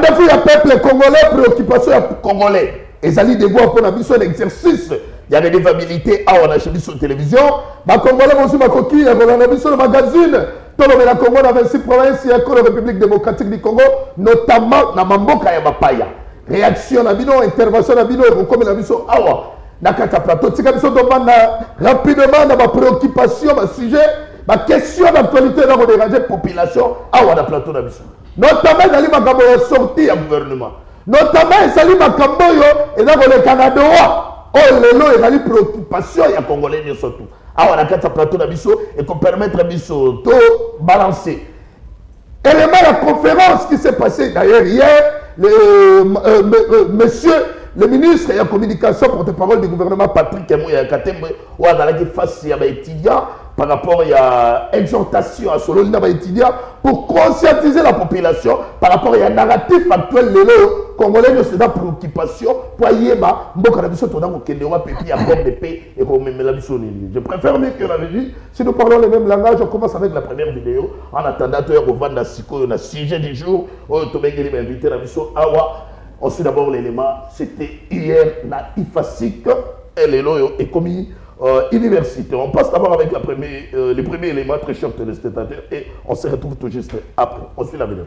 rendez-vous à peuple congolais, préoccupation à congolais. Et ça dit de voir pour la l'exercice. Il y a des dévabilités à on a chez sur télévision. Ma congolais aussi ma coquille, il y a le magazine. Tout le monde Congo dans 26 provinces, il y a la République démocratique du Congo, notamment dans Mamboka et Mapaya. Réaction à Bino, intervention à Bino, comme la mission Awa. Nakata plateau, tika biso demande rapidement dans ma préoccupation, ma sujet, ma question d'actualité dans mon déranger population Awa dans plateau d'Abisso. Notamment dans les makambo sorti à gouvernement. Notamment Sali Makamboyo et dans le Canada. Oh, lelo et la préoccupation, il y a Congolais surtout. Ah, on a quatre plateaux d'Abisso et qu'on permettre à Abisso de balancer. Élément de la conférence qui s'est passée d'ailleurs hier, monsieur le ministre de la communication, porte-parole du gouvernement Patrick Mouya Katembe, ou à la face à étudiants par rapport à l'exhortation à Solo étudiants pour conscientiser la population par rapport à un narratif actuel le Congolais c'est une préoccupation pour yeba mboka na biso tona ko kende wa pépi à perte de paix et ko memela biso nini. Je préfère mieux que la régie si nous parlons le même langage. On commence avec la première vidéo en attendant de revendre siko na sujet du jour o to bengeli m'inviter na biso awa. Ensuite d'abord l'élément c'était hier na IFASIC et le loyo est commis université. On passe d'abord avec le premier élément, très cher téléspectateur, et on se retrouve tout juste après. On suit la vidéo.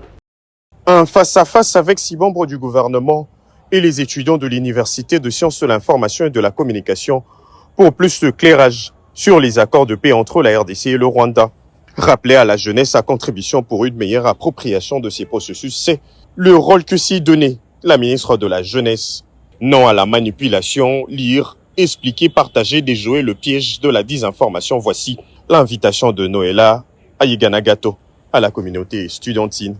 Un face-à-face avec 6 membres du gouvernement et les étudiants de l'Université de sciences de l'information et de la communication pour plus de clairage sur les accords de paix entre la RDC et le Rwanda. Rappeler à la jeunesse sa contribution pour une meilleure appropriation de ces processus, c'est le rôle que s'y donnait la ministre de la Jeunesse. Non à la manipulation, lire, expliquer, partager, déjouer le piège de la désinformation. Voici l'invitation de Noëlla Ayiganagato à la communauté estudiantine.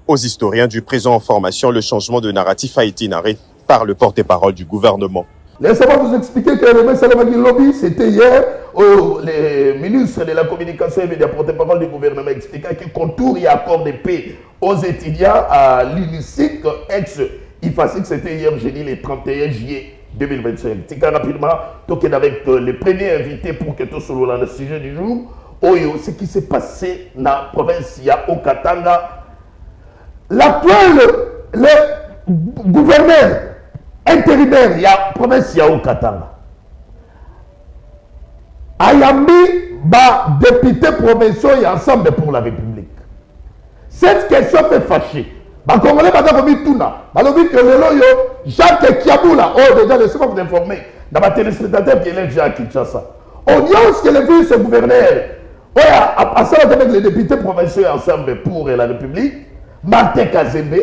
Aux historiens du présent en formation, le changement de narratif a été narré par le porte-parole du gouvernement. Laissez-moi vous expliquer que le Salamagi Lobby, c'était hier, où les ministres de la communication et des porte-parole du gouvernement expliquaient que contour et accord de paix aux étudiants à l'UNICIC, ex-IFASIC, c'était hier jeudi le 31 juillet 2025. Tika rapidement, toqué avec les premiers invités pour que tout soit le sujet du jour. Oyo, ce qui s'est passé dans la province au Katanga. L'actuel gouverneur intérimaire de la province au Katanga. Ayambi, député provincial et ensemble pour la République. Cette question fait fâcher. Les Congolais sont mis tout là. Ils que le Jacques Kiaboula, oh déjà laissez-moi vous informer, dans ma téléspectateur qui est là, Jacques Kinshasa. On y a ce que le vice gouverneur, à ça avec les députés provinciaux ensemble pour la République, Martin Kazembe,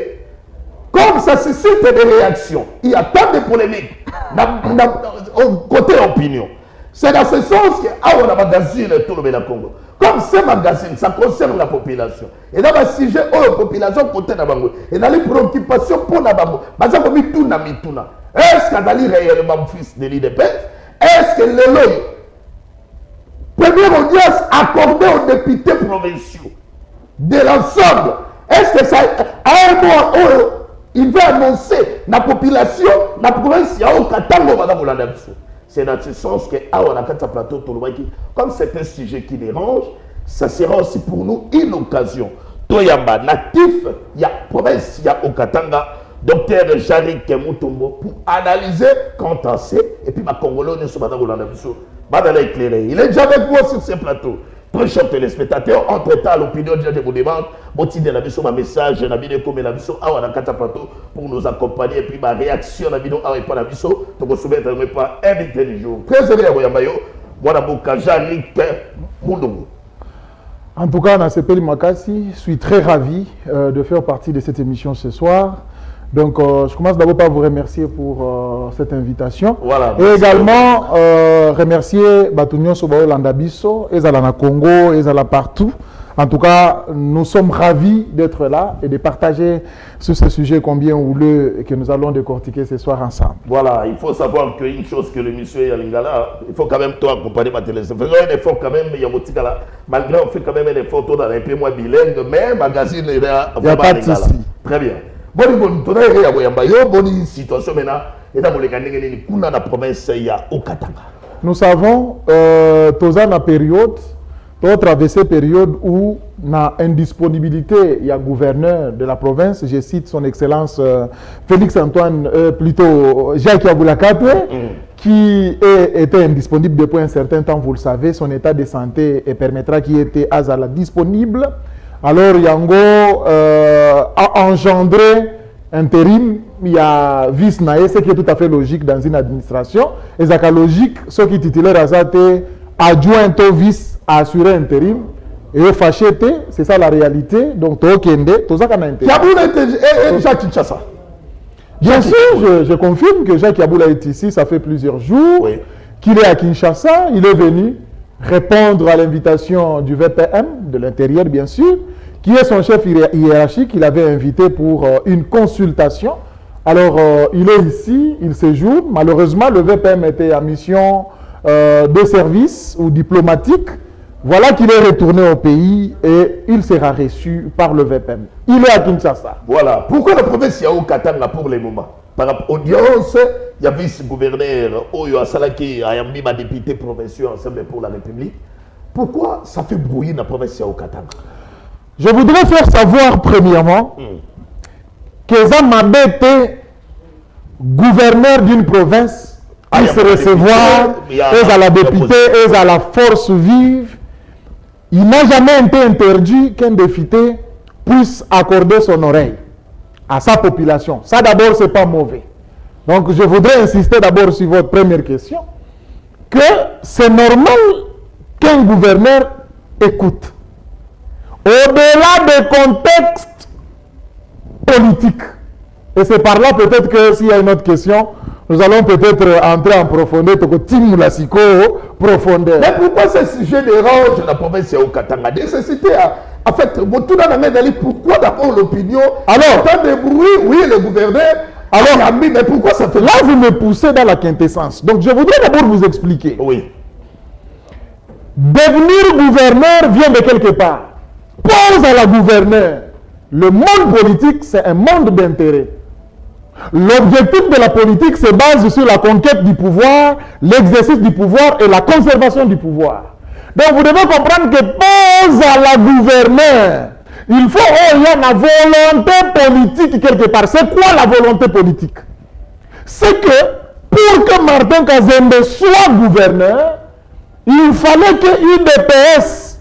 comme ça suscite des réactions, il y a tant de polémiques côté opinion. C'est dans ce sens qu'on a magazine tout le Congo. Comme ce magazine, ça concerne la population. Et dans le sujet, la population côté de Bango. Et dans les préoccupations pour la Bango. Ça comme mituna. Est-ce qu'il y a réellement fils de l'IDPS? Est-ce que le première audience accordée aux députés provinciaux de l'ensemble, est-ce que ça, à un mois, il va annoncer la population, la province, au Katango, madame Olandabso? C'est dans ce sens que, on a quatre plateaux, comme c'est un sujet qui dérange, ça sera aussi pour nous une occasion. Toyamba natif, il y a province, il y a au Katanga, docteur Jarry Kemutombo, pour analyser, contenser, et puis ma Congolais, on est sur madame Olandabso, madame éclairé. Il est déjà avec moi sur ce plateau. Très cher téléspectateurs, entre-temps, l'opinion de vous demande, de la mission, ma message, la vidéo comme la mission, on a quatre plateaux pour nous accompagner, et puis ma réaction, la vidéo, on pas la mission, donc on se met pas invité du jour. Très heureux à Royambayo, moi, la Jarry Kemutombo. En tout cas, Nasepeli Makasi, je suis très ravi de faire partie de cette émission ce soir. Donc, je commence d'abord par vous remercier pour cette invitation. Voilà, et également remercier Batunion Sobao Landabiso, Ezalana Congo, Ezala partout. En tout cas, nous sommes ravis d'être là et de partager sur ce sujet combien houleux et que nous allons décortiquer ce soir ensemble. Voilà, il faut savoir qu'une chose que le monsieur Yalingala, il faut quand même toi accompagner ma télévision. Faisons un effort quand même, Yamotikala. Malgré on fait quand même un effort dans un peu moins bilingue, mais magazine est là. Il n'y a pas de souci. Très bien. Bonne situation maintenant. Et dans la province, il y a au Katanga. Nous savons, dans la période, tu as traversé période où na indisponibilité, il y a gouverneur de la province, je cite son excellence Félix Antoine, plutôt Jacques Yaboula Katwe, qui était indisponible depuis un certain temps, vous le savez, son état de santé permettra qu'il était Azala disponible. Alors Yango a engendré intérim, il y a vice naé, ce qui est tout à fait logique dans une administration. Et ça logique, ce qui est titulaire Azate, adjoint au vice à assurer intérim. Et fâché, c'est ça la réalité. Donc, Tokende, tout ça qu'on a intérim. Yaboula et Jacques Kinshasa. Bien sûr, je confirme que Jacques Yaboula est ici, ça fait plusieurs jours qu'il est à Kinshasa. Il est venu répondre à l'invitation du VPM, de l'intérieur bien sûr, qui est son chef hiérarchique. Il avait invité pour une consultation. Alors, il est ici, il séjourne. Malheureusement, le VPM était en mission de service ou diplomatique. Voilà qu'il est retourné au pays et il sera reçu par le VPM. Il est à Kinshasa. Voilà. Pourquoi la province Yao Katanga pour le moment? Par rapport à l'audience, il y a vice-gouverneur Oyo Asalaki, Ayambi, ma député provincial ensemble pour la République. Pourquoi ça fait brouiller la province Yao Katanga? Je voudrais faire savoir premièrement que Zamabé était gouverneur d'une province qui se recevoir, et à la députée, et à la force vive. Il n'a jamais été interdit qu'un député puisse accorder son oreille à sa population. Ça d'abord, ce n'est pas mauvais. Donc je voudrais insister d'abord sur votre première question, que c'est normal qu'un gouverneur écoute. Au-delà des contextes politiques. Et c'est par là peut-être que s'il y a une autre question, nous allons peut-être entrer en profondeur, profondeur. Mais pourquoi ce sujet dérange la province de Katanga? Nécessité en fait, pourquoi d'abord l'opinion? Alors, tant de bruit, oui, le gouverneur. Alors, mais pourquoi ça fait... Là, vous me poussez dans la quintessence. Donc, je voudrais d'abord vous expliquer. Oui. Devenir gouverneur vient de quelque part. Pose à la gouverneur. Le monde politique, c'est un monde d'intérêt. L'objectif de la politique se base sur la conquête du pouvoir, l'exercice du pouvoir et la conservation du pouvoir. Donc vous devez comprendre que pose à la gouverneur, il faut qu'il y ait la volonté politique quelque part. C'est quoi la volonté politique? C'est que pour que Martin Kazembe soit gouverneur, il fallait que UDPS,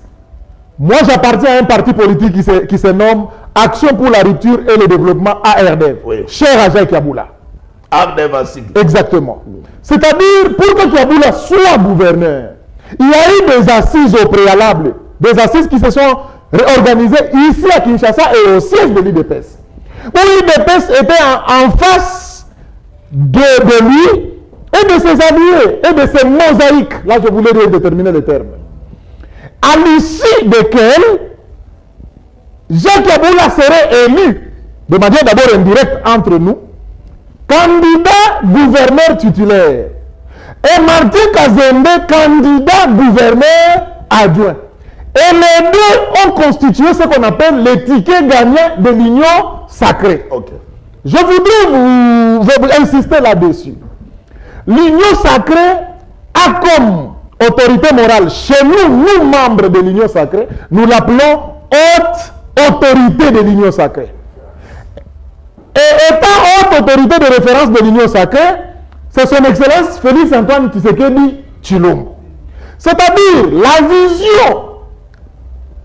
moi j'appartiens à un parti politique qui se nomme Action pour la rupture et le développement ARDEV, cher à Jacques Yaboula. Exactement. C'est-à-dire, pour que Yaboula soit gouverneur, il y a eu des assises au préalable, des assises qui se sont réorganisées ici à Kinshasa et au siège de l'UDPS. Où l'UDPS était en face de lui et de ses alliés et de ses mosaïques. Là, je voulais déterminer le terme. À l'issue desquelles Jacques Yaboula serait élu de manière d'abord indirecte entre nous, candidat gouverneur titulaire, et Martin Kazembe, candidat gouverneur adjoint. Et les deux ont constitué ce qu'on appelle les tickets gagnants de l'Union sacrée. Okay. Je voudrais vous insister là-dessus. L'Union sacrée a comme autorité morale, chez nous, nous membres de l'Union sacrée, nous l'appelons haute autorité de l'Union sacrée. Et étant haute autorité de référence de l'Union sacrée, c'est son Excellence Félix Antoine Tshisekedi Tshilombo. C'est-à-dire la vision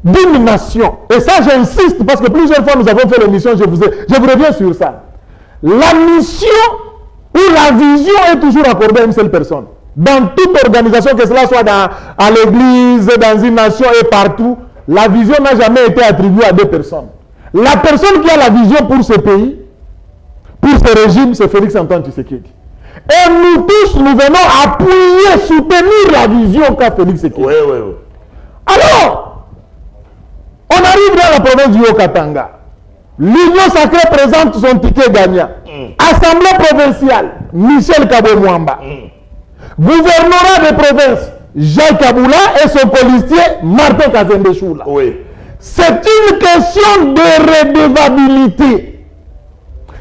d'une nation. Et ça, j'insiste, parce que plusieurs fois nous avons fait l'émission, je vous reviens sur ça. La mission ou la vision est toujours accordée à une seule personne. Dans toute organisation, que cela soit à l'église, dans une nation et partout, la vision n'a jamais été attribuée à deux personnes. La personne qui a la vision pour ce pays, pour ce régime, c'est Félix Antoine Tshisekedi. Et nous tous, nous venons appuyer, soutenir la vision qu'a Félix Tshisekedi. Oui. Alors, on arrive dans la province du Haut-Katanga. L'Union sacrée présente son ticket gagnant. Assemblée provinciale, Michel Kabwe-Mwamba. Gouvernorat des provinces, Jacques Yaboula et son policier, Martin Kazembe Choula. Oui. C'est une question de redevabilité.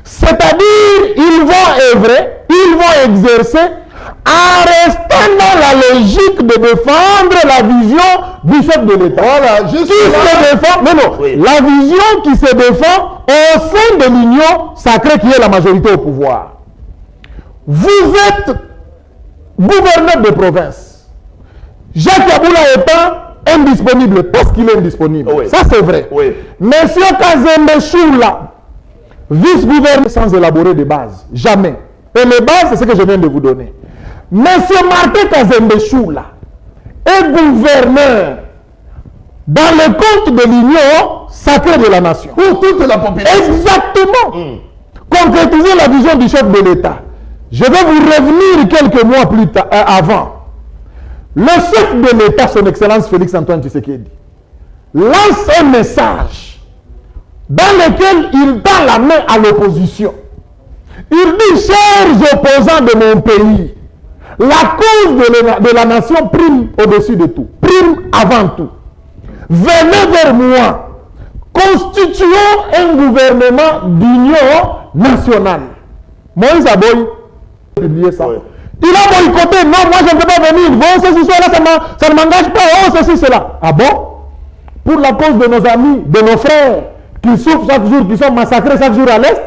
C'est-à-dire, ils vont œuvrer, ils vont exercer en restant dans la logique de défendre la vision du chef de l'État. Voilà, juste qui se défend, Oui. la vision qui se défend au sein de l'union sacrée qui est la majorité au pouvoir. Vous êtes gouverneur de province. Jacques Yaboula étant indisponible parce qu'il est indisponible. Oui. Ça c'est vrai. Oui. Monsieur Kazembe Choula, vice-gouverneur sans élaborer des bases. Jamais. Et les bases, c'est ce que je viens de vous donner. Monsieur Martin Kazembe Choula est gouverneur dans le compte de l'union sacrée de la nation. Pour toute la population. Exactement. Concrétiser la vision du chef de l'État. Je vais vous revenir quelques mois plus tard, avant. Le chef de l'État, son Excellence Félix Antoine Tshisekedi, lance un message dans lequel il tend la main à l'opposition. Il dit, chers opposants de mon pays, la cause de la nation prime au-dessus de tout, prime avant tout. Venez vers moi, constituons un gouvernement d'union nationale. Moïse Aboy a publié ça. Oui. Il a boycotté. Non, moi je ne peux pas venir. Bon, ceci, cela, ça ne m'engage pas. Oh, ceci, cela. Ah bon? Pour la cause de nos amis, de nos frères, qui souffrent chaque jour, qui sont massacrés chaque jour à l'Est.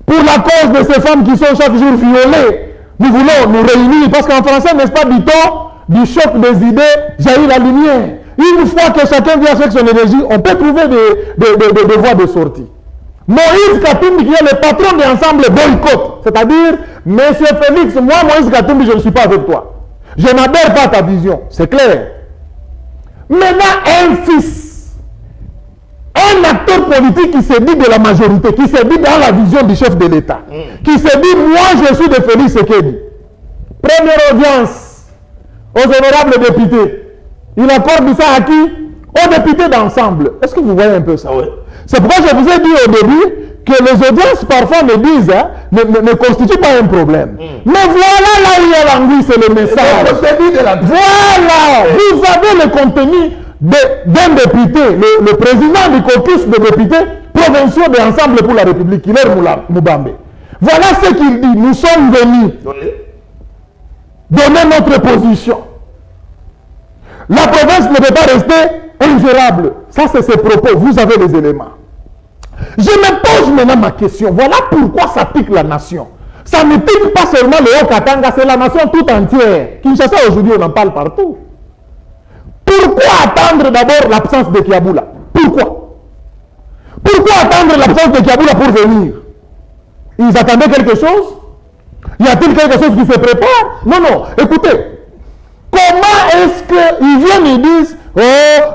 Pour la cause de ces femmes qui sont chaque jour violées. Nous voulons nous réunir. Parce qu'en français, n'est-ce pas, dit-on, du choc des idées, jaillit la lumière. Une fois que chacun vient avec son énergie, on peut trouver des voies de sortie. Moïse Katumbi, qui est le patron de l'ensemble boycott, c'est-à-dire, Monsieur Félix, moi, Moïse Katumbi, je ne suis pas avec toi. Je n'adhère pas à ta vision, c'est clair. Maintenant, un fils, un acteur politique qui se dit de la majorité, qui se dit dans la vision du chef de l'État, qui se dit, moi, je suis de Félix Tshisekedi. Première audience aux honorables députés. Il accorde ça à qui? Aux députés d'ensemble. Est-ce que vous voyez un peu ça? Oui. C'est pourquoi je vous ai dit au début que les audiences parfois me disent, hein, ne constituent pas un problème. Mais voilà là où il y a l'anguille, c'est le message. Le contenu de la... Voilà, vous avez le contenu d'un député, le président du caucus de députés provinciaux de l'Ensemble pour la République, Hilaire Moubambe. Voilà ce qu'il dit. Nous sommes venus donner notre position. La province ne peut pas rester ingérable. Ça, c'est ses propos. Vous avez les éléments. Je me pose maintenant ma question. Voilà pourquoi ça pique la nation. Ça ne pique pas seulement le Haut-Katanga, c'est la nation tout entière. Kinshasa, aujourd'hui, on en parle partout. Pourquoi attendre d'abord l'absence de Kiaboula? Pourquoi? Pourquoi attendre l'absence de Kiaboula pour venir? Ils attendaient quelque chose? Y a-t-il quelque chose qui se prépare? Non, non. Écoutez. Comment est-ce qu'ils viennent et disent, oh,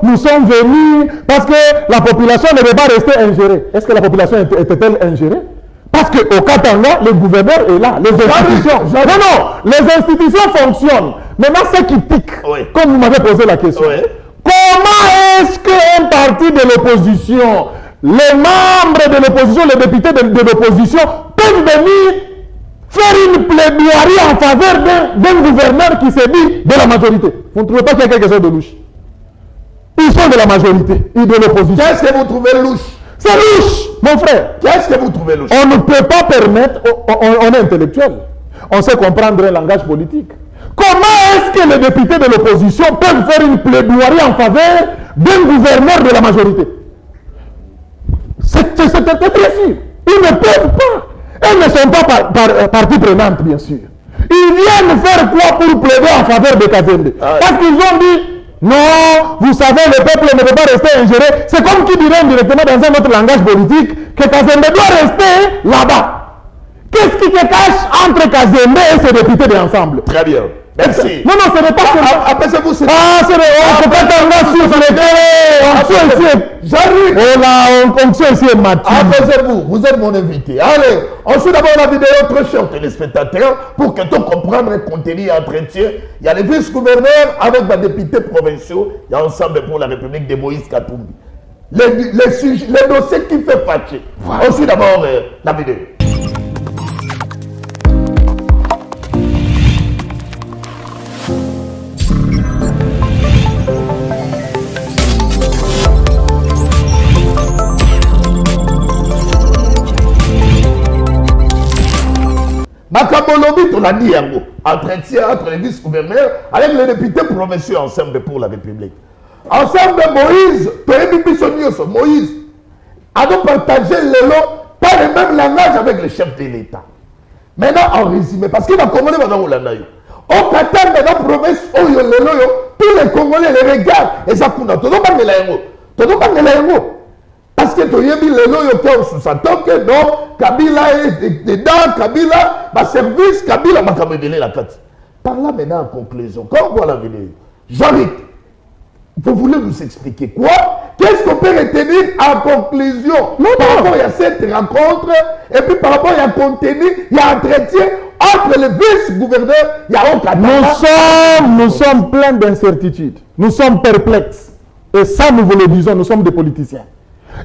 nous sommes venus parce que la population ne veut pas rester ingérée. Est-ce que la population était-elle ingérée? Parce qu'au Katanga, le gouverneur est là, les institutions. Non, non, les institutions fonctionnent. Maintenant, ce qui pique, comme vous m'avez posé la question, comment est-ce qu'un parti de l'opposition, les membres de l'opposition, les députés de l'opposition peuvent venir faire une plaidoirie en faveur d'un gouverneur qui se dit de la majorité? Vous ne trouvez pas qu'il y a quelque chose de louche? Ils sont de la majorité et de l'opposition. Qu'est-ce que vous trouvez louche? C'est louche, mon frère. Qu'est-ce que vous trouvez louche? On ne peut pas permettre, on est intellectuel, on sait comprendre un langage politique. Comment est-ce que les députés de l'opposition peuvent faire une plaidoirie en faveur d'un gouverneur de la majorité? C'est très sûr. Ils ne peuvent pas. Elles ne sont pas partie prenante, bien sûr. Ils viennent faire quoi pour plaider en faveur de Kazembe? Parce qu'ils ont dit, non, vous savez, le peuple ne peut pas rester ingéré. C'est comme qui dirait directement dans un autre langage politique que Kazembe doit rester là-bas. Qu'est-ce qui se cache entre Kazembe et ses députés de l'ensemble? Très bien. Merci. Non, non, ce n'est pas ça. Apaisez-vous, c'est... Ah, c'est le... On ne peut pas t'engager sur les deux. J'arrive. Oh là, on tient ici un matin. Apaisez-vous, vous êtes mon invité. Allez, on suit d'abord la vidéo, très chers téléspectateurs, pour que tu comprennes le contenu et entretien. Il y a les vice-gouverneurs avec les députés provinciaux. Il y a Ensemble pour la République de Moïse Katumbi. Les dossiers qui fait fâcher. Voilà. On suit d'abord la vidéo. Makabolobi, on l'a dit, entretien entre les vice-gouverneurs avec les députés provinciaux ensemble pour la République. Ensemble, Moïse a donc partagé le lot, pas le même langage avec le chef de l'État. Maintenant, en résumé, parce qu'il va Congolais maintenant au Landayo. Au Qatar, maintenant, province, tous les Congolais les regardent. Et ça, tout le monde parce que tu as mis le lot sous sa toque, non, Kabila est dedans, Kabila, ma service, Kabila m'a donné la carte. Par là, maintenant, en conclusion, quand on voit la vidéo, Jean-Luc, vous voulez nous expliquer quoi? Qu'est-ce qu'on peut retenir en conclusion par rapport à cette rencontre et puis par rapport à contenu, il y a entretien entre les vice-gouverneurs, il y a aucun nous sommes pleins d'incertitudes. Nous sommes perplexes. Et ça, nous vous le disons, nous sommes des politiciens.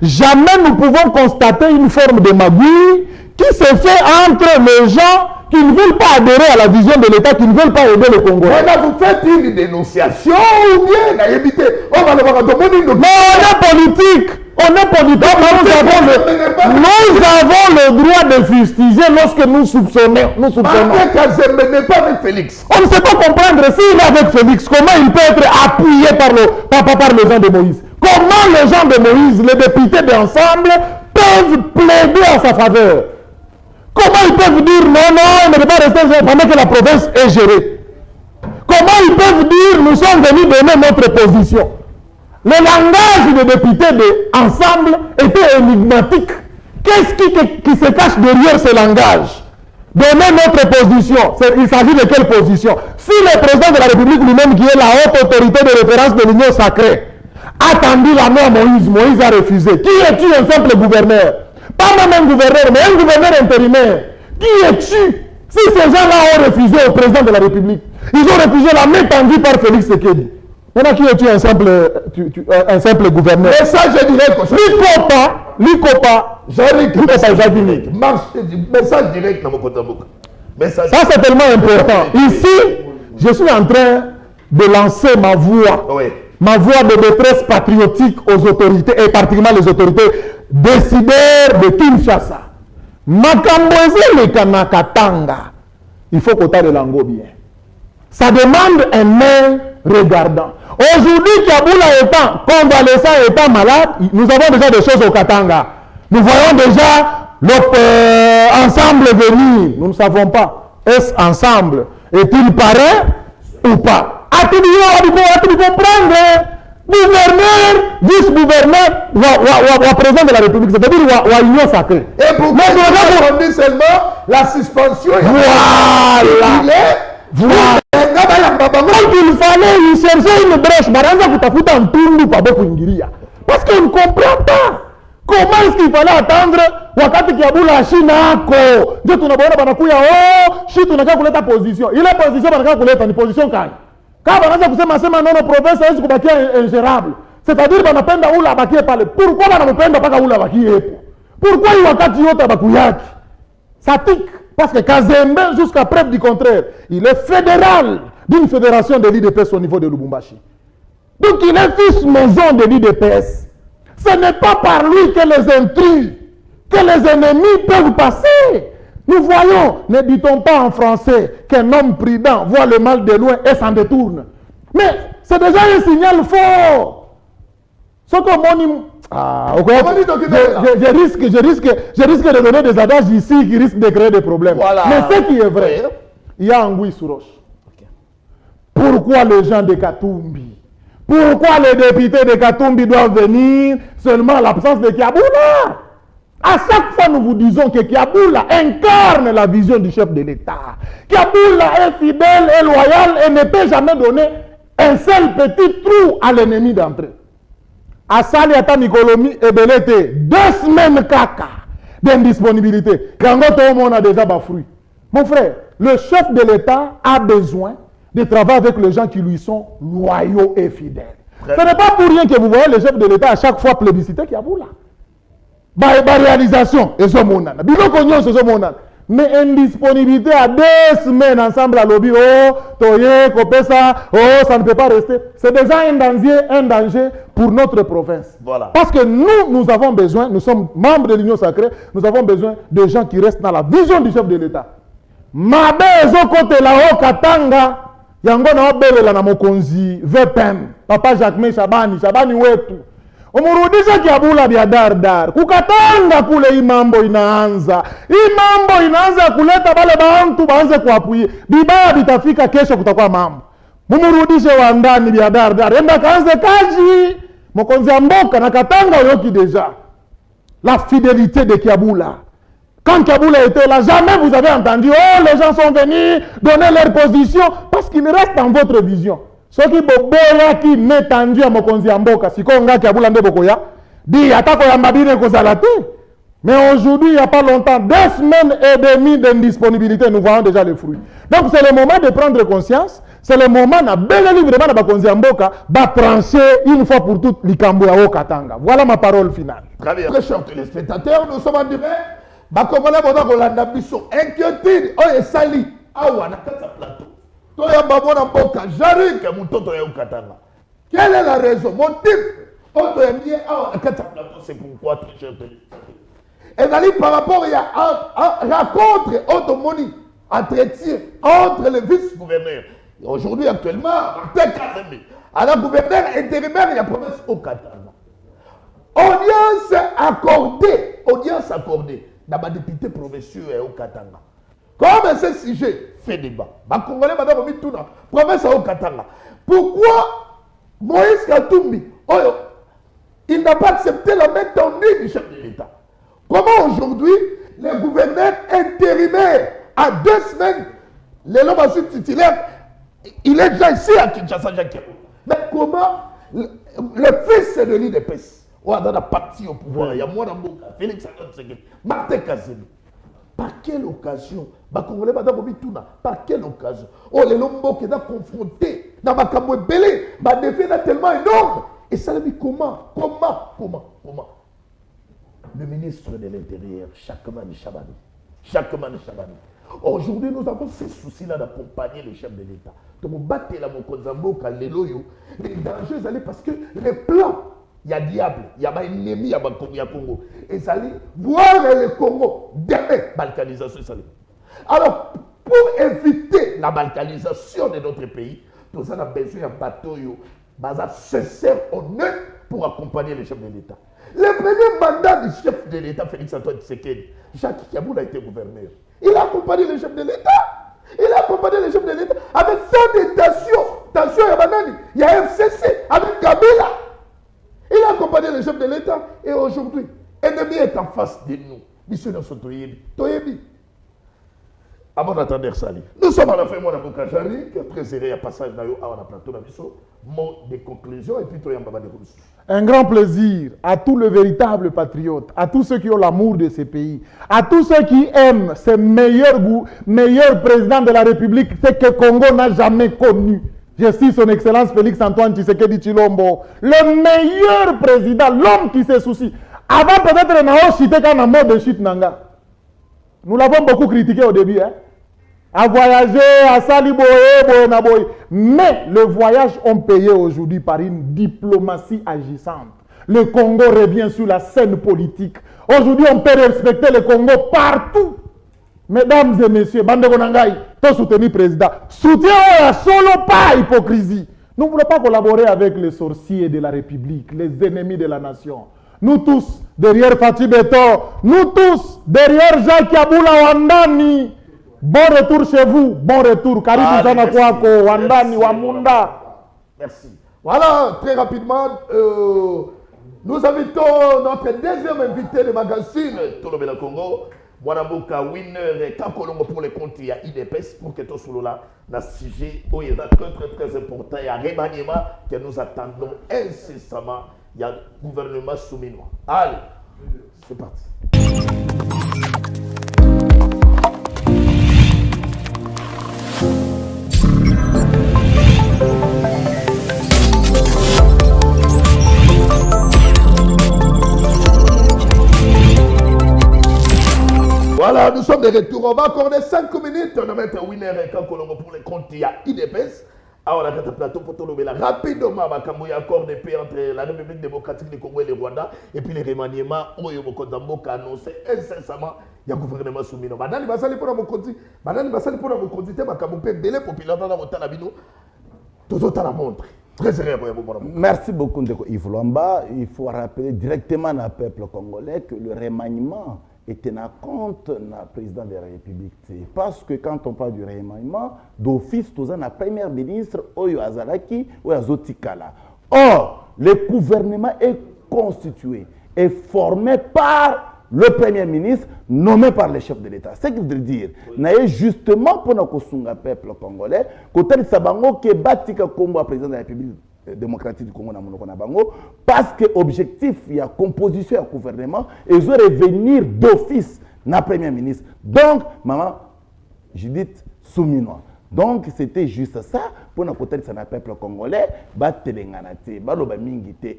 Jamais nous pouvons constater une forme de magouille qui se fait entre les gens qui ne veulent pas adhérer à la vision de l'État, qui ne veulent pas aider le Congo. Maintenant, vous faites une dénonciation ou bien éviter. On va le voir. Mais on est politique. On est politique. Nous avons le droit de fustiger lorsque nous soupçonnons. Mais pas avec Félix. On ne sait pas comprendre s'il est avec Félix, comment il peut être appuyé par les gens de Moïse. Comment les gens de Moïse, les députés d'ensemble, peuvent plaider en sa faveur? Comment ils peuvent dire non, il ne peut pas rester pendant que la province est gérée? Comment ils peuvent dire nous sommes venus donner notre position? Le langage des députés d'ensemble était énigmatique. Qu'est-ce qui se cache derrière ce langage? Donner notre position. Il s'agit de quelle position? Si le président de la République lui-même, qui est la haute autorité de référence de l'Union sacrée, a tendu la main à Moïse, Moïse a refusé. Qui es-tu, un simple gouverneur? Pas même un gouverneur, mais un gouverneur intérimaire. Qui es-tu? Si ces gens-là ont refusé au président de la République, ils ont refusé la main tendue par Félix Tshisekedi. Maintenant, qui es-tu, un simple gouverneur? Mais ça, je dirais que L'ICOPA, message direct dans mon côté. Ça, c'est tellement important. Ici, je suis en train de lancer ma voix. Oui. Ma voix de détresse patriotique aux autorités, et particulièrement les autorités décideurs de Kinshasa. Makambweze le Kanakatanga. Il faut qu'on de l'ango bien. Ça demande un œil regardant. Aujourd'hui, Kaboula étant convalescent, étant malade, nous avons déjà des choses au Katanga. Nous voyons déjà ensemble venir. Nous ne savons pas. Est-ce ensemble? Est-il pareil ou pas? A-t-il comprendre? Gouverneur, vice-gouverneur, ou président de la République, c'est-à-dire ou l'Union sacrée. Et pourquoi on dit seulement la suspension? Voilà. Quand il fallait chercher une brèche, parce qu'on ne comprend pas. Comment est-ce qu'il fallait attendre wakati Kiabula Shinako? Je tunaboona banakuya shi tunataka kuleta position. Ile position banataka kuleta ni position gani? Kama wanaanza kusema nono province haiwezi kubakia ingérable. C'est-à-dire banapenda ula abakie pale. Pourquoi banampenda paka ula abakie hapo? Pourquoi hii wakati yote abakuyaki? Ça tique parce que Kazembe jusqu'à preuve du contraire, il est fédéral d'une fédération de l'IDPS au niveau de Lubumbashi. Donc il est fils maison de l'IDPS. Ce n'est pas par lui que les intrus, que les ennemis peuvent passer. Nous voyons, ne dit-on pas en français qu'un homme prudent voit le mal de loin et s'en détourne. Mais c'est déjà un signal fort. Ce que je risque de donner des adages ici qui risquent de créer des problèmes. Voilà. Mais ce qui est vrai, il y a Anguille sous roche. Pourquoi les gens de Katumbi? Pourquoi les députés de Katumbi doivent venir seulement à l'absence de Kiaboula? À chaque fois, nous vous disons que Kiaboula incarne la vision du chef de l'État. Kiaboula est fidèle et loyal et ne peut jamais donner un seul petit trou à l'ennemi d'entrée. À Saliata Nikolomi et Belete, 2 semaines caca d'indisponibilité. Quand on a déjà bas fruit. Mon frère, le chef de l'État a besoin de travailler avec les gens qui lui sont loyaux et fidèles. Ce n'est pas pour rien que vous voyez le chef de l'État à chaque fois plébiscité Kiaboula. Réalisation, mais indisponibilité à 2 semaines ensemble à lobby, Toye, Kopesa, ça ne peut pas rester. C'est déjà un danger pour notre province. Voilà. Parce que nous avons besoin, nous sommes membres de l'Union sacrée, nous avons besoin de gens qui restent dans la vision du chef de l'État. mabe ezokotela o Katanga yango na obelela na mokonzi VPM papa Jacques Shabani wetu umurudisha Kiabula bya dar kukatanga kule. Imambo inaanza kuleta bale bantu baanze kuapuye bibaya bitafika kesho, kutakuwa mambo. Mumurudishe wa ndani bya dar enda kaanze kazi mokonzi ya mboka na Katanga yoki déjà la fidélité de Kiabula. Quand Kiabula était là, jamais vous avez entendu oh les gens sont venus donner leur position parce qu'ils restent dans votre vision. Ceux qui boboya qui mettent en Dieu à mokonzi ya mboka siko nga Kiabula nde bokoya di atako ya mabine kozala te. Mais aujourd'hui, il n'y a pas longtemps, 2 semaines et demie d'indisponibilité, nous voyons déjà les fruits. Donc c'est le moment de prendre conscience, c'est le moment na beleli vraiment na bakonzi ya mboka ba trancher une fois pour toutes likambo ya o Katanga. Voilà ma parole finale. Très bien. Très chers téléspectateurs, nous sommes en direct. Bakomala boda kolanda biso inquiétude oyo esali awa na kati ya plateau. Toyamba mona mboka Jarike mutoto ya Katanga. Quelle est la raison, motif oto ya mie awa na kati ya plateau? C'est pourquoi très chers téléspectateurs. Et par rapport à rencontre automoni entretien entre le vice-gouverneur et aujourd'hui actuellement Martin Kazembe à la gouverneur intérimaire de la province au Katanga. Audience accordée dans ma député provinciaux et au Katanga. Comme ce sujet fait débat, ma Congolais madame Mituna, province au Katanga. Pourquoi Moïse Katumbi, il n'a pas accepté la main tendue du chef de l'État? Comment aujourd'hui, les gouverneurs intérimaires, à 2 semaines, les hommes titulaires, il est déjà ici à Kinshasa, Jacques. Mais comment le fils de l'IDPS, on a parti au pouvoir, il y a moi dans mon cas, Félix Antoine, Martin Kazembe. Par quelle occasion, par quelle occasion, les lombos qui sont confrontés dans ma cambo belé, ma défi est tellement énorme. Et ça veut dire comment? Le ministre de l'Intérieur, Chakman Shabani. Aujourd'hui, nous avons ce souci-là d'accompagner le chef de l'État. Donc, battre la Mokonzambo, les dangers allaient parce que les plans, il y a diable, il y a un ennemi, il y a Congo. Et ça allait voir le Congo demain, balkanisation. Alors, pour éviter la balkanisation de notre pays, nous avons besoin d'un bateau, sincère, honnête, pour accompagner le chef de l'État. Le premier mandat du chef de l'État, Félix Antoine Tshisekedi, Jacques Kiabula a été gouverneur. Il a accompagné le chef de l'État. Avec tant de tension, il y a FCC, avec Kabila. Il a accompagné le chef de l'État. Et aujourd'hui, l'ennemi est en face de nous. Mission de Toyebi. Avant d'attendre ça, nous sommes à la fin, mon ami Kajari, qui a très serré à passage dans le plateau d'Abisso. Mot de conclusion et puis toi, Yambaba de Roussou. Un grand plaisir à tous les véritables patriotes, à tous ceux qui ont l'amour de ces pays, à tous ceux qui aiment ce meilleur président de la République, ce que Congo n'a jamais connu. Je suis son Excellence Félix Antoine Tshisekedi Tshilombo, le meilleur président, l'homme qui se soucie. Avant peut-être Nao Chité quand on a mort de Chite Nanga. Nous l'avons beaucoup critiqué au début, à voyager, à Saliboye, Boyenaboye. Mais le voyage ont payé aujourd'hui par une diplomatie agissante. Le Congo revient sur la scène politique. Aujourd'hui, on peut respecter le Congo partout. Mesdames et messieurs, Bande Konangai, tout soutenir le président. Soutien à solo, pas hypocrisie. Nous ne voulons pas collaborer avec les sorciers de la République, les ennemis de la nation. Nous tous, derrière Fatih Beto, nous tous, derrière Jacques Kiabula Wandani. Bon retour chez vous, bon retour. Karibu sana kwako, Wandani, Wamunda. Merci. Voilà, très rapidement, nous invitons notre deuxième invité de magazine, Tolobela Congo, Mwanamboka Winner et Kakolongo pour les comptes, il y a IDPS pour que tout solo là, dans ce sujet, où il y a très important, il y a remaniement que nous attendons incessamment. Il y a le gouvernement souminois. Allez, c'est parti. Voilà, nous sommes de retour. On va accorder 5 minutes. On va mettre Winner et Kakolongo pour les comptes. Il y a IDPS. Alors, on a un plateau pour tout le monde. Rapidement, il y a un accord de paix entre la République démocratique du Congo et le Rwanda. Et puis les remaniements, Oyo Mokonzambo a annoncé incessamment. il y a gouvernement soumis. Madame, il va s'aller pour la mokonzi. Madame, il va s'aller pour la mokonzi. Il va s'aller délai populaire dans la montre. Tout autant la montre. Très sérieux. Merci beaucoup, Ndeko Yves Luamba. Il faut rappeler directement au peuple congolais que le remaniement était en compte le président de la République. Parce que quand on parle du remaniement, d'office, tout ça, la première ministre, Oyo Azalaki, Oyo Azotikala. Or, le gouvernement est constitué et formé par le premier ministre nommé par le chef de l'État. Ce qui veut dire, oui. Justement pour le peuple congolais, quand il s'est battu comme président de la République démocratique du Congo, parce que l'objectif, il y a composition et gouvernement, et ils auraient venir d'office dans le premier ministre. Donc, maman, Judith Souminois. Donc, c'était juste ça pour nous côté de peuple congolais,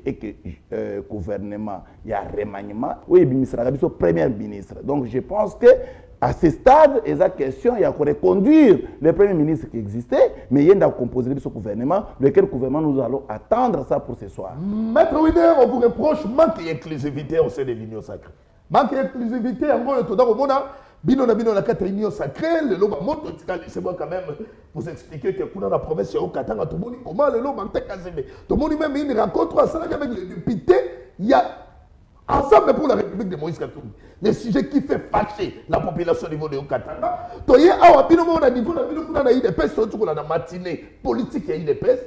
et que le gouvernement, il y a remaniement, oui, le premier ministre. Donc, je pense que à ce stade, il y a une question, il y a qu'on reconduire le premier ministre qui existait, mais il y a une composer ce gouvernement, lequel gouvernement nous allons attendre ça pour ce soir. Maître Wider, on vous reproche manque d'inclusivité au sein de l'Union sacrée. Manque d'inclusivité, en gros, tout dans le monde. Bino na kata union sacrée, le loba monte, laissez-moi quand même vous expliquer que dans la province de Katanga, tout le monde comment le loba Kazembe. Tout le monde même une rencontre avec les députés, il y a ensemble pour la République de Moïse Katumbi. Les sujets qui fait fâcher la population au niveau de Katanga. Toye awa bino mo na niveau na bino kuna na IDPS surtout la matinée politique et IDPS.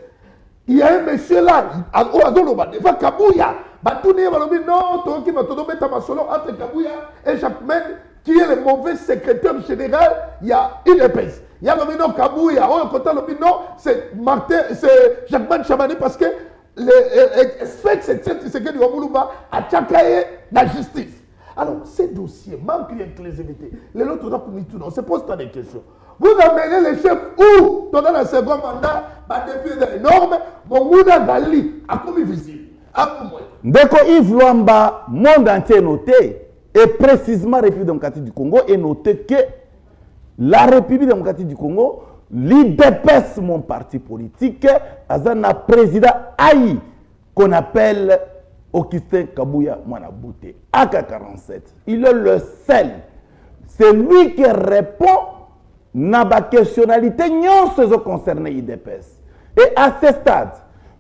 Il y a un monsieur là, devant Kabouya, Batouni Balobi non, Toki Batodo Betama Solo entre Kabouya et Jacques Mène, qui est le mauvais secrétaire général, il y a une épaisse. Il y a le nom Kabouya, c'est Martin, c'est Jacques Chamani parce que c'est que du Wamuluba a tchakaye la justice. Alors, ces dossiers manquent d'inclusivité. Les autres, on se pose tant de questions. Vous amenez les chefs où, pendant le second mandat, des défis énormes, mon Mouda Gali a commis visible. Ndeko Yves Luamba, monde entier noté. Et précisément, la République démocratique du Congo est noté que la République démocratique du Congo, l'IDPS, mon parti politique, a un président Aïe, qu'on appelle Augustin Kabouya Mwanabouté, AK-47. Il est le seul. C'est lui qui répond à la questionnalité concernant l'IDPS. Et à ce stade,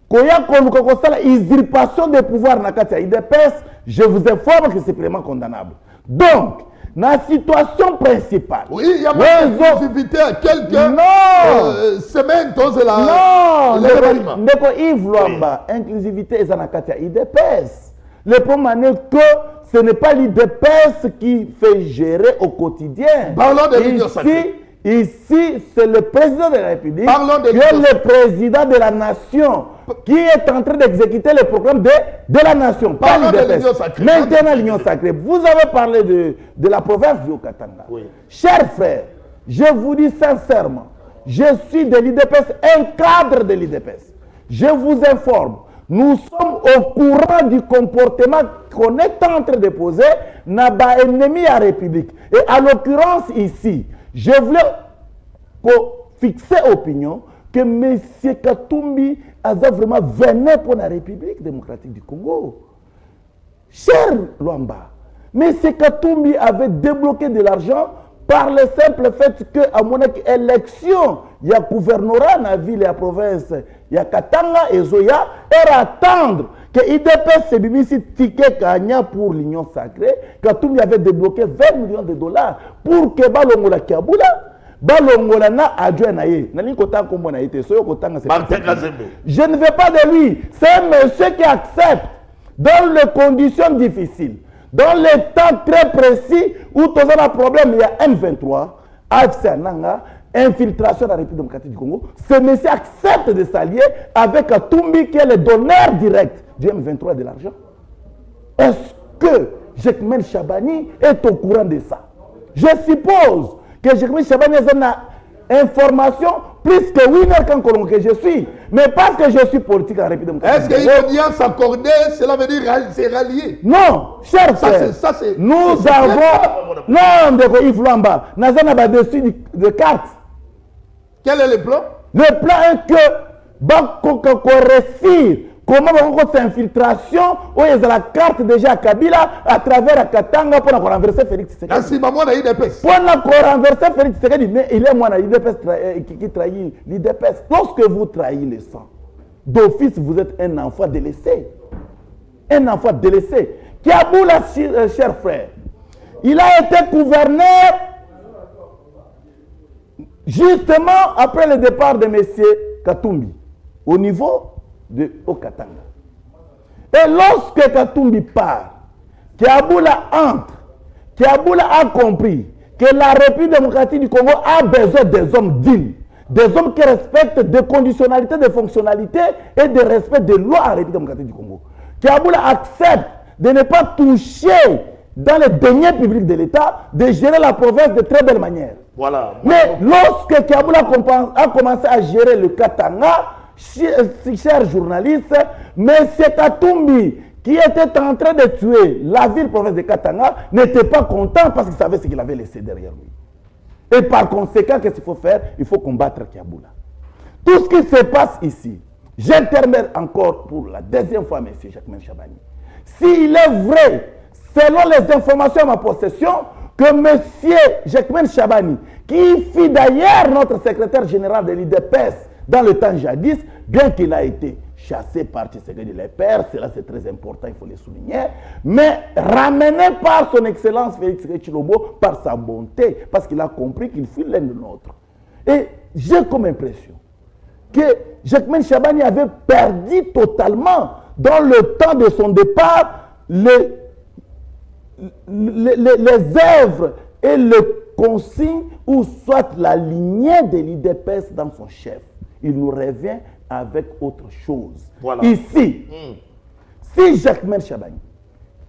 quand il y a une usurpation de pouvoir dans la IDPS, je vous informe que c'est vraiment condamnable. Donc, dans la situation principale... Oui, il y a une exclusivité à quelques semaines, non, mais Yves Luamba, inclusivité est dans la IDPS. Le problème est que ce n'est pas l'IDPS qui fait gérer au quotidien. Parlons de l'Union sacrée. Ici, c'est le président de la République qui est le président de la nation qui est en train d'exécuter le programme de la nation. Parlons de l'Union sacrée. Maintenant, l'Union sacrée. Vous avez parlé de la province du Haut-Katanga. Oui. Chers frères, je vous dis sincèrement, je suis de l'IDPS, un cadre de l'IDPS. Je vous informe, nous sommes au courant du comportement qu'on est en train de poser dans l'ennemi à la République. Et à l'occurrence ici, je voulais fixer l'opinion que M. Katumbi a vraiment venu pour la République démocratique du Congo. Cher Luamba, M. Katumbi avait débloqué de l'argent par le simple fait qu'à mon élection, il y a gouvernorat dans la ville et la province, il y a Katanga et Zoya, et attendre que IDPS se bimisi ticket Kanya pour l'Union sacrée, Katumbi avait débloqué 20 millions de dollars pour que Balongola Kiaboula, Balongola na adjoint naïe. Je ne veux pas de lui. C'est un monsieur qui accepte dans les conditions difficiles, dans les temps très précis où tout ça a un problème, il y a M23, AFC Ananga, infiltration de la République démocratique du Congo. Ce monsieur accepte de s'allier avec Katumbi qui est le donneur direct du M23 de l'argent. Est-ce que Jekmel Chabani est au courant de ça? Je suppose que Jekmel Chabani a une information plus que winner quand que je suis. Mais parce que je suis politique en République démocratique. Est-ce qu'il y a une audience accordée? Cela veut dire c'est rallié? Non, cher frère. Nous avons... Non, de Yves Luamba. Nous avons dessus de cartes. Quel est le plan? Le plan est que Bako réussir comment cette infiltration, où il y a la carte déjà à Kabila à travers à Katanga pour renverser Félix Tshisekedi. Merci, maman, la IDPS. Pour renverser Félix Tshisekedi, mais il est moi, l'IDPS qui trahit l'IDPS. Lorsque vous trahissez le sang, d'office, vous êtes un enfant délaissé. Un enfant délaissé. Kiaboula, cher frère, il a été gouverneur justement après le départ de M. Katumbi au niveau de Okatanga. Et lorsque Katumbi part, Kiaboula entre, Kiaboula a compris que la République démocratique du Congo a besoin des hommes dignes, des hommes qui respectent des conditionnalités, des fonctionnalités et des respects des lois à la République démocratique du Congo. Kiaboula accepte de ne pas toucher dans les deniers publics de l'État, de gérer la province de très belle manière. Voilà. Mais lorsque Kiaboula a commencé à gérer le Katanga, chers journalistes, M. Katumbi, qui était en train de tuer la ville-province de Katanga, n'était pas content parce qu'il savait ce qu'il avait laissé derrière lui. Et par conséquent, qu'est-ce qu'il faut faire? Il faut combattre Kiaboula. Tout ce qui se passe ici, j'intermède encore pour la deuxième fois, M. Jacquemain Chabani. S'il est vrai, selon les informations à ma possession, que M. Jacquemain Chabani, qui fut d'ailleurs notre secrétaire général de l'IDPS dans le temps jadis, bien qu'il a été chassé par Tshisekedi les pères, cela c'est très important, il faut le souligner, mais ramené par son excellence Félix Tshilombo, par sa bonté, parce qu'il a compris qu'il fut l'un de nôtres. Et j'ai comme impression que Jacquemain Chabani avait perdu totalement, dans le temps de son départ, les œuvres et le consigne ou soit la lignée de l'IDPS dans son chef. Il nous revient avec autre chose. Voilà. Ici, si Jacquemain Chabani,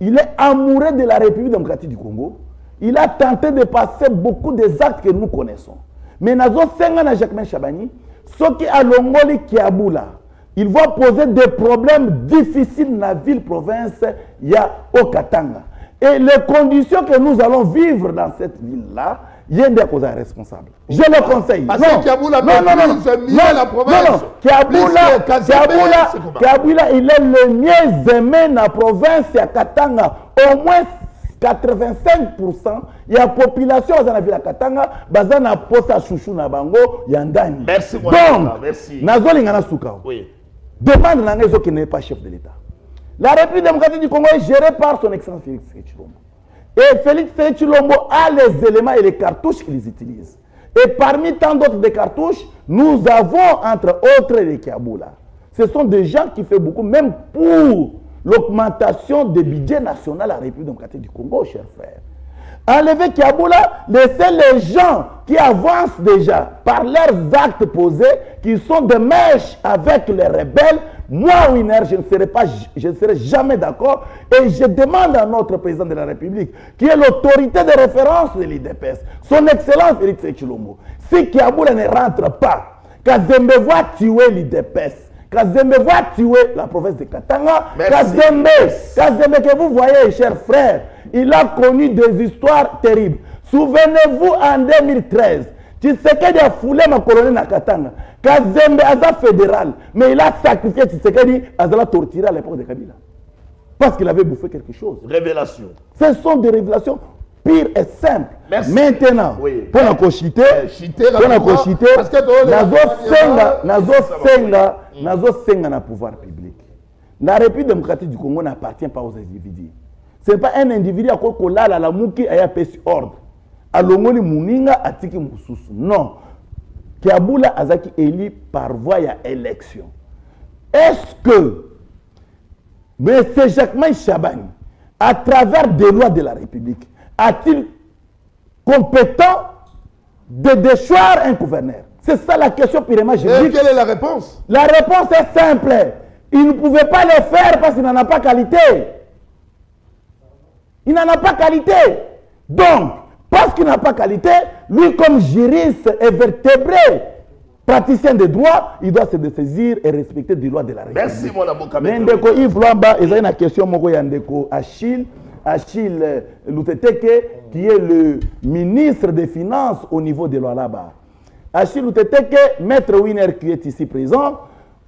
il est amoureux de la République démocratique du Congo, il a tenté de passer beaucoup des actes que nous connaissons. Mais Nazo Sengana Jacquemain Chabani, ce qui a l'ongoli Kiaboula, il va poser des problèmes difficiles dans la ville-province, il y a Okatanga. Et les conditions que nous allons vivre dans cette ville-là, il y a des causes responsables. Je le conseille. Parce que Kiaboula la province. Kiaboula, il est le mieux aimé dans la province à Katanga. Au moins 85%, il y a population dans la ville de Katanga, bazana posa chouchou na bango, yandani. Merci. Donc, merci. Nazolingana Soukao. Oui. Demande Nangezo qui n'est pas chef de l'État. La République démocratique du Congo est gérée par son excellence Félix Tshilombo. Et Félix Tshilombo a les éléments et les cartouches qu'ils utilisent. Et parmi tant d'autres des cartouches, nous avons entre autres les Kiaboula. Ce sont des gens qui font beaucoup, même pour l'augmentation des budgets nationaux à la République démocratique du Congo, chers frères. Enlever Kiaboula, laisser les gens qui avancent déjà par leurs actes posés, qui sont de mèche avec les rebelles. Moi, Winner, je ne serai jamais d'accord. Et je demande à notre président de la République, qui est l'autorité de référence de l'IDPS, son excellence Félix Tshilombo, si Kiaboula ne rentre pas, Kazembe va tuer l'IDPS, Kazembe va tuer la province de Katanga, Kazembe que vous voyez, chers frères, il a connu des histoires terribles. Souvenez-vous, en 2013, Tshisekedi a foulé ma colonie na Katanga. Kazembe Aza fédéral, mais il a sacrifié Tshisekedi, Aza torturé à l'époque de Kabila. Parce qu'il avait bouffé quelque chose. Révélation. Ce sont des révélations pures et simples. Merci. Maintenant, oui. Pour la cochiter, parce que Nazo Senga na pouvoir public. La République démocratique du Congo n'appartient pas aux individus. Ce n'est pas un individu à quoi la mouki a pesi ordre. Alongoli Muninga atiki Mususu. Non. Kiaboula Azaki élu par voie à élection. Est-ce que M. Jacquemain Chabani, à travers des lois de la République, a-t-il compétent de déchoir un gouverneur? C'est ça la question purement juridique. Et quelle est la réponse? La réponse est simple. Il ne pouvait pas le faire parce qu'il n'en a pas qualité. Il n'en a pas qualité. Donc, parce qu'il n'a pas qualité, lui comme juriste et vertébré, praticien de droit, il doit se dessaisir et respecter des lois de la République. Merci mon avocat. Ndeko Yves Lwamba, il y a une question moko yandeko Achille Luteteke, qui est le ministre des Finances au niveau de l'Oualaba. Achille Luteteke, maître Winner qui est ici présent,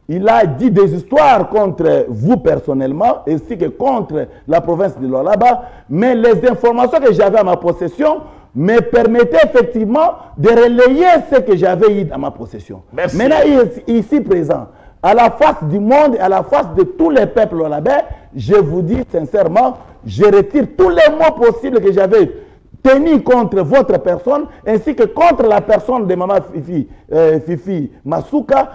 il a dit des histoires contre vous personnellement, ainsi que contre la province de Lualaba, mais les informations que j'avais à ma possession me permettaient effectivement de relayer ce que j'avais eu dans ma possession. Merci. Maintenant, ici présent, à la face du monde et à la face de tous les peuples lualabais, je vous dis sincèrement, je retire tous les mots possibles que j'avais tenus contre votre personne, ainsi que contre la personne de Maman Fifi Masuka,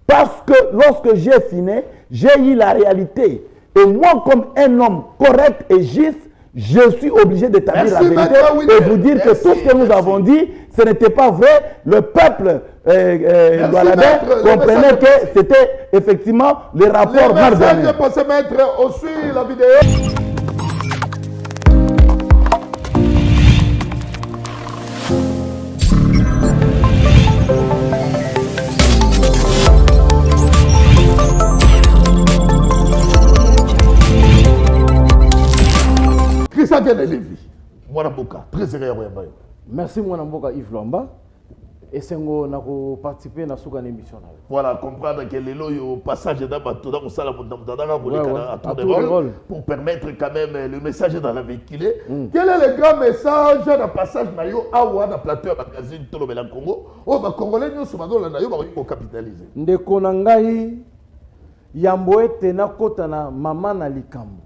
parce que lorsque j'ai fini, j'ai eu la réalité. Et moi, comme un homme correct et juste, je suis obligé d'établir la vérité et vous dire que tout ce que nous avons dit, ce n'était pas vrai. Le peuple lualabais comprenait que c'était effectivement le rapport Mardonné. Les messages se mettre au suivre la vidéo. Christian Lévy, Mwanamboka, très sérieux. Merci Mwanamboka Yves Lomba. Et c'est un participer à la émission. Voilà, comprendre que les lois au passage d'un bateau dans le rôle pour permettre quand même le message dans la véhicule. Quel est le grand message dans le passage Nayo Awa dans le plateau magazine Tolo Belan Congo? Oh, les Congolais nous sommes dans la Nayo pour capitaliser. Ndeko nangai yambo ete na kota na mama na likambo.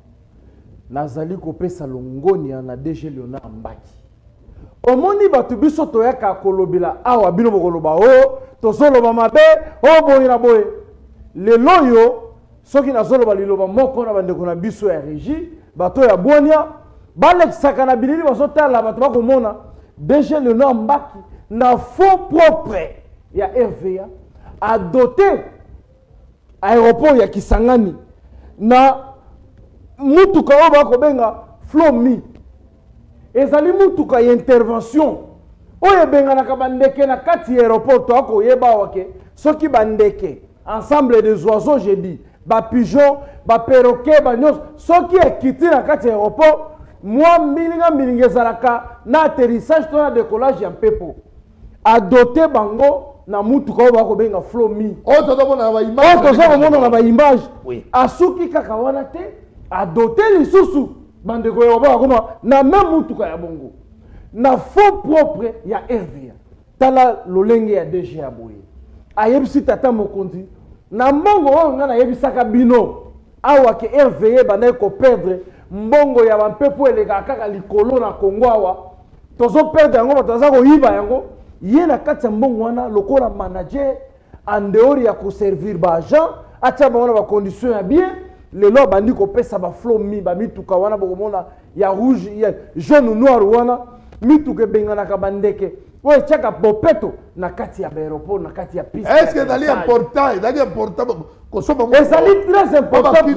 Nazali kopesa longoni na DG Léonard Mbaki. Omoni batu biso toyaka kolobela awa bino bokoloba o tozoloba mabe o boyi na boye lelo yo soki nazoloba liloba moko na bandeko na biso ya régie bato ya bonia balekisaka na bilili bazotala bato bakomona DG Léonard Mbaki na fond propre ya RVA a doté aéroport ya Kisangani na mutuka oyo bakobenga Flomi ezali mutuka ya intervention oyo ebenganaka bandeke na kati ya aéroport to akoyeba wake soki bandeke ensemble des oiseaux j'ai dit ba pigeon ba perroquet ba nyos soki ekiti na kati ya aéroport mwa milinga ezalaka na atterrissage to na décollage ya mpepo adote bango na mutuka oyo bakobenga Flomi oyo tozomona na baimage asuki kaka wana te adote lisusu bandeko ya bakoma na même mutuka ya bongo na fond propre ya RVA tala lolenge ya DG ya boye ayebisi tata mokonzi na mbongo oyo nga nayebisaka bino awa ke RVA bandai ko perdre mbongo ya bampepo eleka kaka likolo na Kongo awa tozo perdre yango bato baza koyiba yango ye na kati ya mbongo wana lokola manager en dehors ya koservir baagent atia bango na bacondition ya bien lelo bandi kopesa ba Flomi ba mituka wana bokomona ya rouge ya jaune noir wana mituka benganaka bandeke oyo tiaka bopeto na kati ya aéroport na kati ya piste. Est-ce que c'est important? C'est important kosoma et ça est très important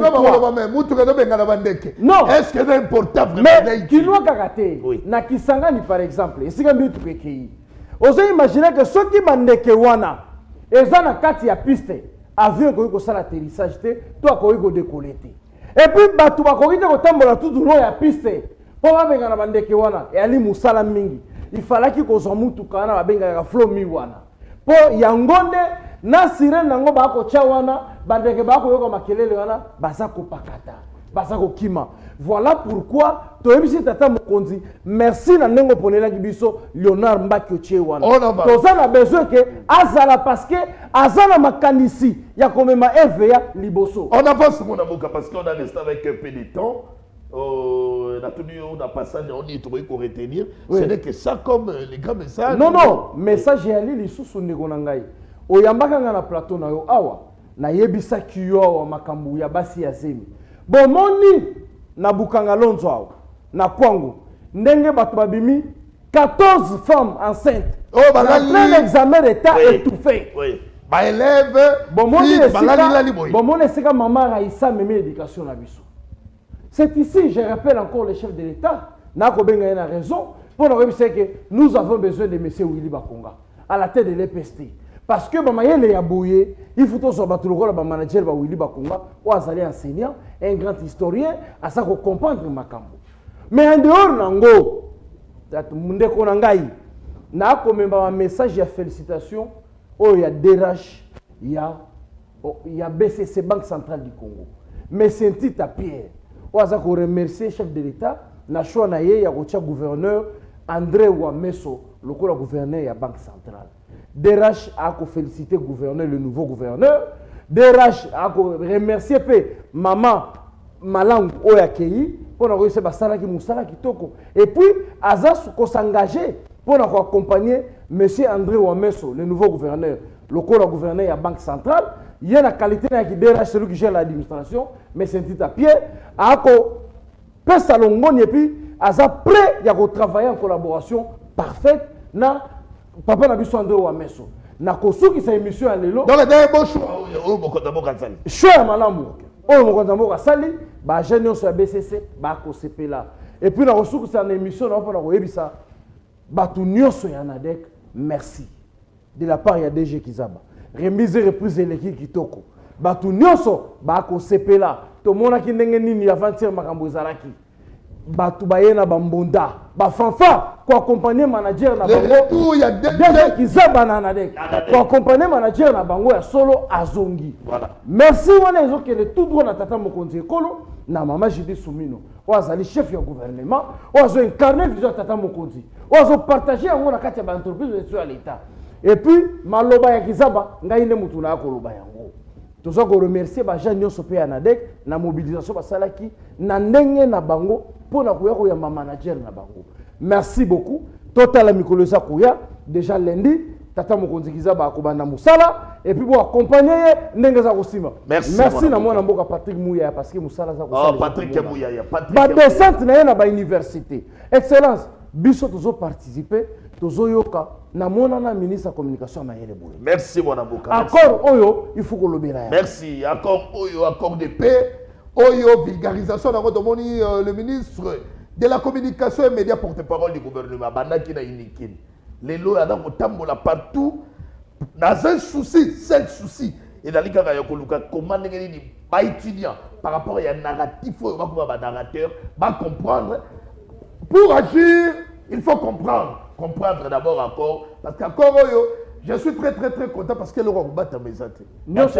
mutuka do bengana bandeke. Non. Est-ce que c'est important vraiment? Mais kino kakate na Kisangani par exemple esika mituka ekei ozo imaginer que soki bandeke wana eza na kati ya piste avion ko ko sala atterrissage te to ko ko décoller te et puis batu ba ko ko tambola tout long ya piste po ba benga na bandeke wana e ali musala mingi il fallait ki ko zo mutuka na ba benga ya Flomi wana po yangonde na sirene nango ba ko cha wana bandeke ba ko yoko makelele wana baza ko pakata baza ko kima. Voilà pourquoi toyebisi tata mokonzi merci na nengo ponela biso Léonard Mbaki otie wana toza na besoin que azala parce que azala makanisi ya komema RVA liboso on avance mon amour parce qu'on a resté avec un peu de temps on a passé on y trouvé qu'on retenir ce n'est que ça comme les grands messages non message ya lili susu ndeko na ngai oyambaka nga na plateau na yo awa na yebisa kiyo awa makambu ya basi ya zemi bomoni na Bukanga Lonzo awa na Kwango ndenge bato babimi 14 femmes enceintes plein examen d'état étouffé ba élève bomoni esika maman Raïssa meme éducation na biso. C'est ici, je rappelle encore le chef de l'État na kobenga na raison pour nous dire que nous avons besoin de monsieur Willy Bakonga à la tête de l'EPST parce que maman yele ya boye il faut to so batulu ko la manager ba Willy Bakonga ou azali enseignant un grand historien à ça ko comprendre makambo mais en dehors nango ndeko na ngai na komemba un message ya félicitations oh ya DRH ya il y a BCC, Banque Centrale du Congo. Mais c'est un titre à Pierre. On va remercier le chef de l'État, na choix na ye, il y a le gouverneur André Ouamesso, le gouverneur de la Banque Centrale. DRH a félicité le gouverneur, le nouveau gouverneur. DRH a remercié maman Malang Oyakei pour réussir à faire Moussala Kitoko. Et puis, Azas s'engager pour accompagner M. André Ouamesso, le nouveau gouverneur, le gouverneur de la Banque Centrale. Il y a la qualité de DRH, celui qui gère l'administration, mais c'est un petit à pied. Et puis, Azas prêt à travailler en collaboration parfaite na Papa Nabiso André Ouamesso. Na kosu qui sa émission à l'élo. Donc, le dernier bon choix, au Mokotambo Kassali. Choix à Malamu. Au Mokotambo Kassali, bah, j'ai sur la BCC, bah, CP là. Et puis, la ressource, c'est une émission, on va voir ça. Bah, tout n'y a Yanadek, merci. De la part, il y a DG Kizaba. Remise et reprise l'équipe Kitoko. Bah, tout n'y a bah, CP là. Tout le monde qui n'est ni avant-hier, Makambo Zaraki. Batu bayena bambonda ba fanfa ko accompagner manager na bango il y a deux qui zabana na dek ko accompagner manager na bango ya solo azongi. Voilà. Merci wana ezoke le tout droit na tata mokonzi ekolo na mama Jide Soumino wazali chef ya gouvernement wazo incarner vision tata mokonzi wazo partager yango na kati ya ba entreprise de l'État et puis maloba ya kizaba ngai ne mutu na akoloba yango. Nous avons remercié les gens qui ont été na mobilisation basalaki na ndenge na bango pour na kuya ma manager na bango. Merci beaucoup. Total Mikolosa kuya déjà lundi tata mokonzi kizaba akobanda musala et puis pour accompagner ndenge za kosima. Merci na mwana mboka Patrick Mouya parce que musala za kosala. Oh Patrick Mouya ya Patrick. Ba descente na na ba université. Excellence, biso tozo participer, tozo yoka na mona ministre de la communication mayele boye. Merci mon avocat. Accord oyo il faut que le bela. Merci. Accord oyo, accord de paix. Oyo vulgarisation na moni le ministre de la communication et médias porte-parole du gouvernement Bandaki na Inikin. Les lois dans otambola partout dans un souci, seul souci et dans les cas comment les étudiants par rapport à un narratif faut ba narrateur va comprendre pour agir, il faut comprendre d'abord encore parce qu'encore je suis très content parce que le roi bat mes athées. Merci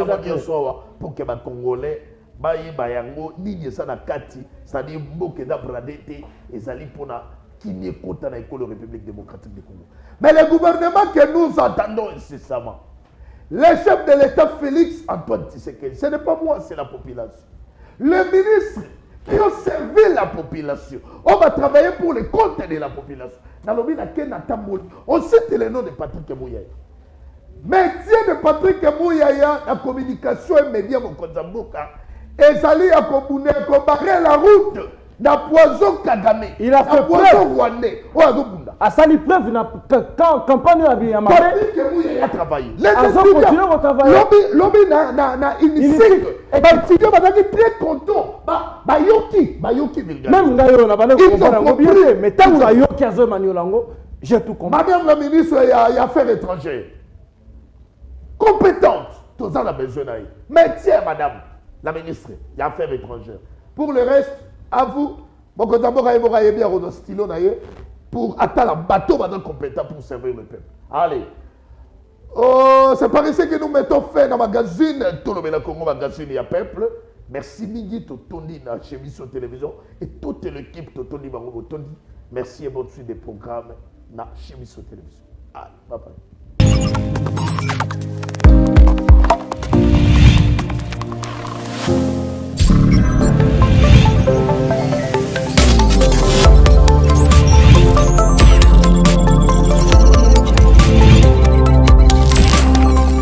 pour que les Congolais bayango nini ça na kati ça dit mboke da bradete et zali pona qui n'est kota na école République démocratique du Congo. Mais le gouvernement que nous entendons incessamment, le chef de l'État Félix Antoine Tshisekedi, ce n'est pas moi, c'est la population. Le ministre qui a servi la population. On va travailler pour le compte de la population. On cite le nom de Patrick Mouyaya. Métier de Patrick Mouyaya, la communication et médias Mokonzamboka, et Zali a combarré la route d'un poison Kagame. Il a fait poison rwandais. À Sali preuve, quand campagne a bien marché. Patrick Mouyaya a travaillé. Les étudiants ont travaillé. L'homme n'a initié. Et les étudiants sont très contents. Bayoki même Ngayo n'a pas compris. Mais tant que Yoki a Maniolango, j'ai tout compris. Madame la ministre des Affaires étrangères, compétente, tous en a besoin. Mais tiens, madame la ministre des Affaires étrangères. Pour le reste, à vous, pour attendre un bateau compétent pour servir le peuple. Allez. Oh, c'est par ici que nous mettons fin dans le magazine, tout le Congo magazine, il y a peuple. Merci Migi Totondi dans Chemise Télévision et toute l'équipe Totondi Bango Totondi. Merci et bonne suite des programmes dans Chemise Télévision. Allez, bye bye.